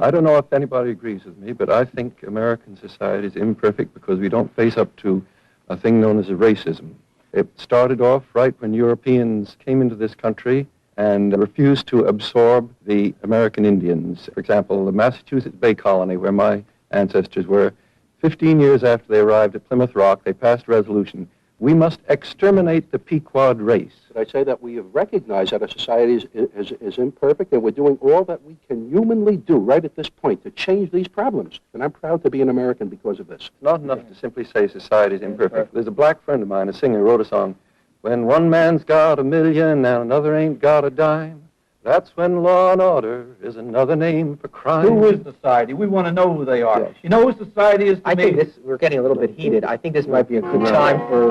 I don't know if anybody agrees with me, but I think American society is imperfect because we don't face up to a thing known as racism. It started off right when Europeans came into this country and refused to absorb the American Indians. For example, the Massachusetts Bay Colony, where my ancestors were, 15 years after they arrived at Plymouth Rock, they passed a resolution. We must exterminate the Pequod race. I say that we have recognized that our society is imperfect, and we're doing all that we can humanly do right at this point to change these problems. And I'm proud to be an American because of this. It's not enough to simply say society is imperfect. There's a black friend of mine, a singer, wrote a song, "When one man's got a million and another ain't got a dime, that's when law and order is another name for crime." Who is society? We want to know who they are. Yes. You know who society is to me? I think we're getting a little bit heated. I think this might be a good time for...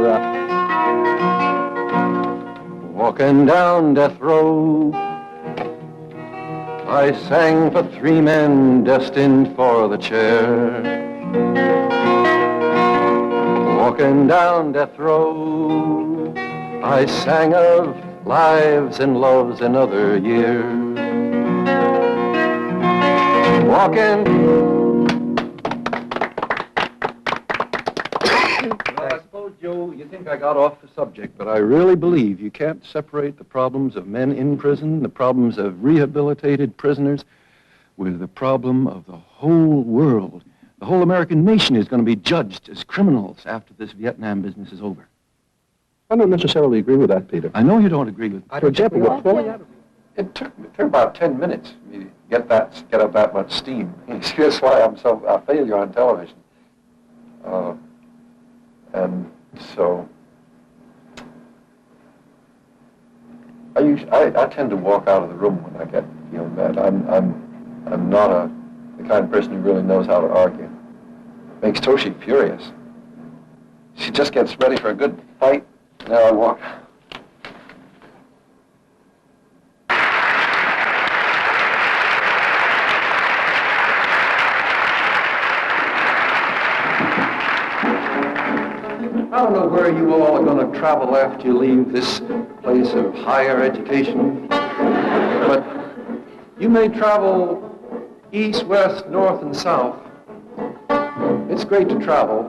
Walking down death row, I sang for 3 men destined for the chair. Walking down death row, I sang of lives and loves and other years. Walking... Well, I suppose, Joe, you think I got off the subject, but I really believe you can't separate the problems of men in prison, the problems of rehabilitated prisoners, with the problem of the whole world. The whole American nation is going to be judged as criminals after this Vietnam business is over. I don't necessarily agree with that, Peter. I know you don't agree with me. For example, it took about 10 minutes for me to get up that much steam. That's why I'm a failure on television. And so I tend to walk out of the room when I get feeling bad. I'm not the kind of person who really knows how to argue. Makes Toshi furious. She just gets ready for a good fight. Now I walk. I don't know where you all are going to travel after you leave this place of higher education, but you may travel east, west, north, and south. It's great to travel.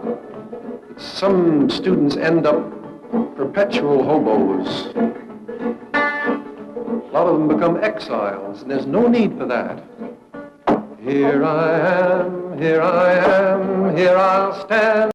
Some students end up perpetual hobos. A lot of them become exiles, and there's no need for that. Here I am, here I'll stand.